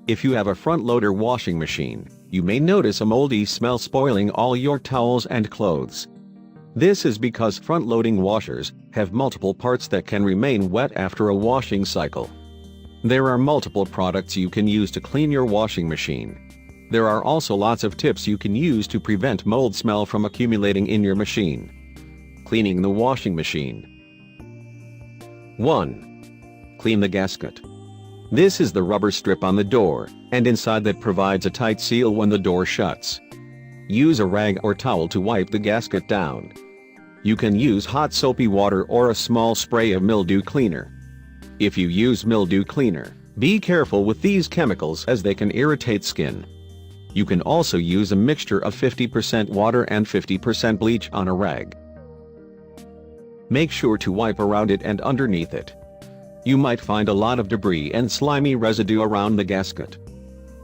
If you have a front-loader washing machine, you may notice a moldy smell spoiling all your towels and clothes. This is because front-loading washers have multiple parts that can remain wet after a washing cycle. There are multiple products you can use to clean your washing machine. There are also lots of tips you can use to prevent mold smell from accumulating in your machine. Cleaning the washing machine. 1. Clean the gasket. This is the rubber strip on the door, and inside that provides a tight seal when the door shuts. Use a rag or towel to wipe the gasket down. You can use hot soapy water or a small spray of mildew cleaner. If you use mildew cleaner, be careful with these chemicals as they can irritate skin. You can also use a mixture of 50% water and 50% bleach on a rag. Make sure to wipe around it and underneath it. You might find a lot of debris and slimy residue around the gasket.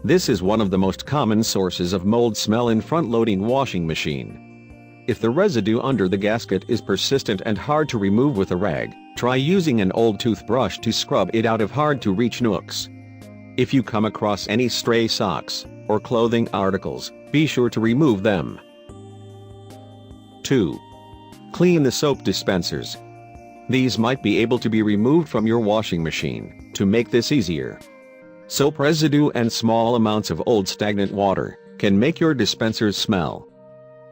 This is one of the most common sources of mold smell in front-loading washing machine. If the residue under the gasket is persistent and hard to remove with a rag, try using an old toothbrush to scrub it out of hard-to-reach nooks. If you come across any stray socks or clothing articles, be sure to remove them. 2. Clean the soap dispensers. These might be able to be removed from your washing machine. To make this easier, soap residue and small amounts of old stagnant water can make your dispensers smell.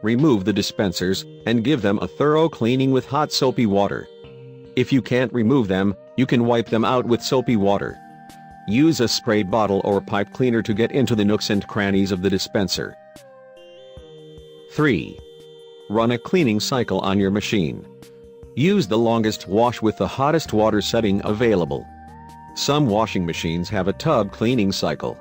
Remove the dispensers and give them a thorough cleaning with hot soapy water. If you can't remove them, you can wipe them out with soapy water. Use a spray bottle or pipe cleaner to get into the nooks and crannies of the dispenser. 3. Run a cleaning cycle on your machine. Use the longest wash with the hottest water setting available. Some washing machines have a tub cleaning cycle.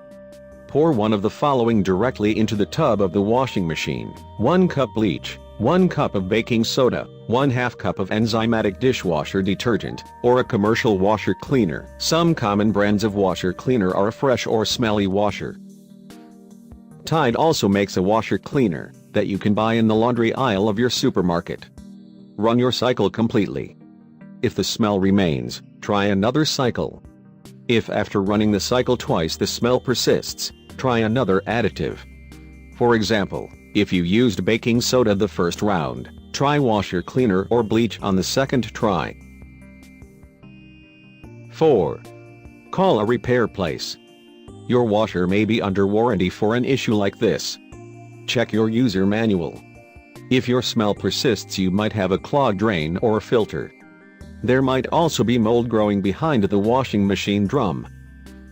Pour one of the following directly into the tub of the washing machine: 1 cup bleach, 1 cup of baking soda, 1/2 cup of enzymatic dishwasher detergent, or a commercial washer cleaner. Some common brands of washer cleaner are a fresh or smelly washer. Tide also makes a washer cleaner that you can buy in the laundry aisle of your supermarket. Run your cycle completely. If the smell remains, try another cycle. If after running the cycle twice the smell persists, try another additive. For example, if you used baking soda the first round, try washer cleaner or bleach on the second try. 4. Call a repair place. Your washer may be under warranty for an issue like this. Check your user manual. If your smell persists, you might have a clogged drain or filter. There might also be mold growing behind the washing machine drum.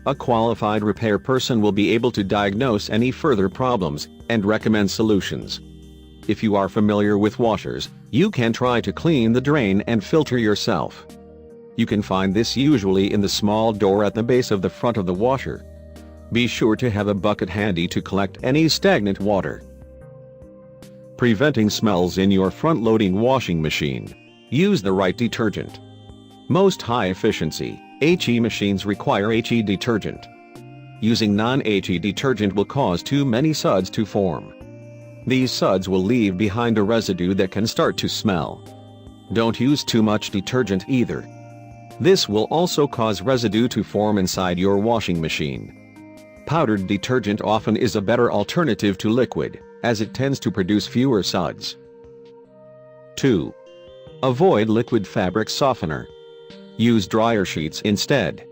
A qualified repair person will be able to diagnose any further problems and recommend solutions. If you are familiar with washers, you can try to clean the drain and filter yourself. You can find this usually in the small door at the base of the front of the washer. Be sure to have a bucket handy to collect any stagnant water. Preventing smells in your front-loading washing machine. Use the right detergent. Most high-efficiency HE machines require HE detergent. Using non-HE detergent will cause too many suds to form. These suds will leave behind a residue that can start to smell. Don't use too much detergent either. This will also cause residue to form inside your washing machine. Powdered detergent often is a better alternative to liquid, as it tends to produce fewer suds. 2. Avoid liquid fabric softener. Use dryer sheets instead.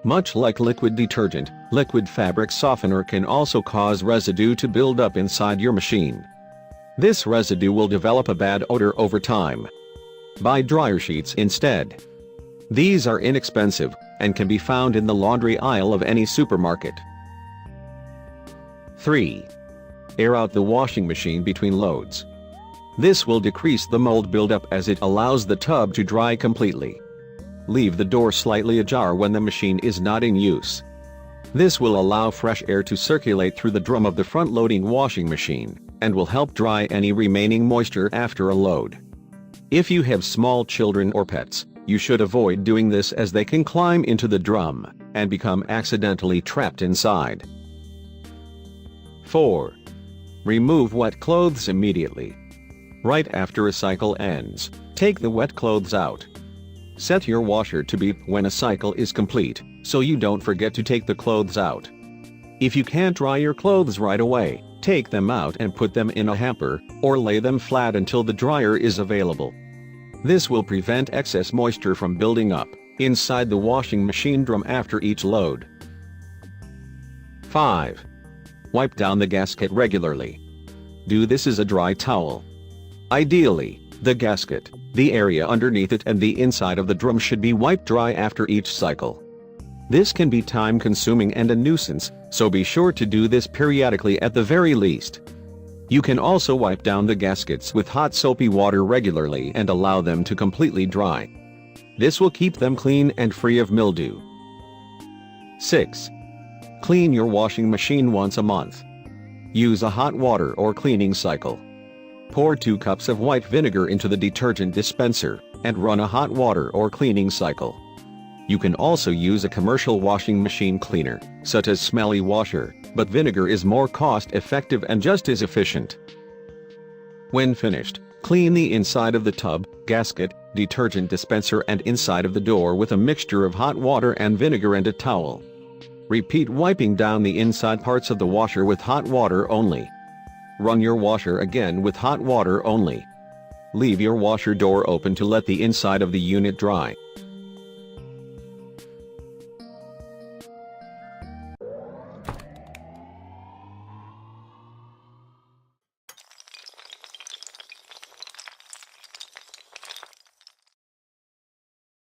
Much like liquid detergent, liquid fabric softener can also cause residue to build up inside your machine. This residue will develop a bad odor over time. Buy dryer sheets instead. These are inexpensive and can be found in the laundry aisle of any supermarket. 3. Air out the washing machine between loads. This will decrease the mold buildup as it allows the tub to dry completely. Leave the door slightly ajar when the machine is not in use. This will allow fresh air to circulate through the drum of the front-loading washing machine, and will help dry any remaining moisture after a load. If you have small children or pets, you should avoid doing this as they can climb into the drum and become accidentally trapped inside. 4. Remove wet clothes immediately. Right after a cycle ends, take the wet clothes out. Set your washer to beep when a cycle is complete, so you don't forget to take the clothes out. If you can't dry your clothes right away, take them out and put them in a hamper, or lay them flat until the dryer is available. This will prevent excess moisture from building up inside the washing machine drum after each load. 5. Wipe down the gasket regularly. Do this as a dry towel. Ideally, the gasket, the area underneath it and the inside of the drum should be wiped dry after each cycle. This can be time-consuming and a nuisance, so be sure to do this periodically at the very least. You can also wipe down the gaskets with hot soapy water regularly and allow them to completely dry. This will keep them clean and free of mildew. 6. Clean your washing machine once a month. Use a hot water or cleaning cycle. Pour 2 cups of white vinegar into the detergent dispenser, and run a hot water or cleaning cycle. You can also use a commercial washing machine cleaner, such as Smelly Washer, but vinegar is more cost-effective and just as efficient. When finished, clean the inside of the tub, gasket, detergent dispenser and inside of the door with a mixture of hot water and vinegar and a towel. Repeat wiping down the inside parts of the washer with hot water only. Run your washer again with hot water only. Leave your washer door open to let the inside of the unit dry.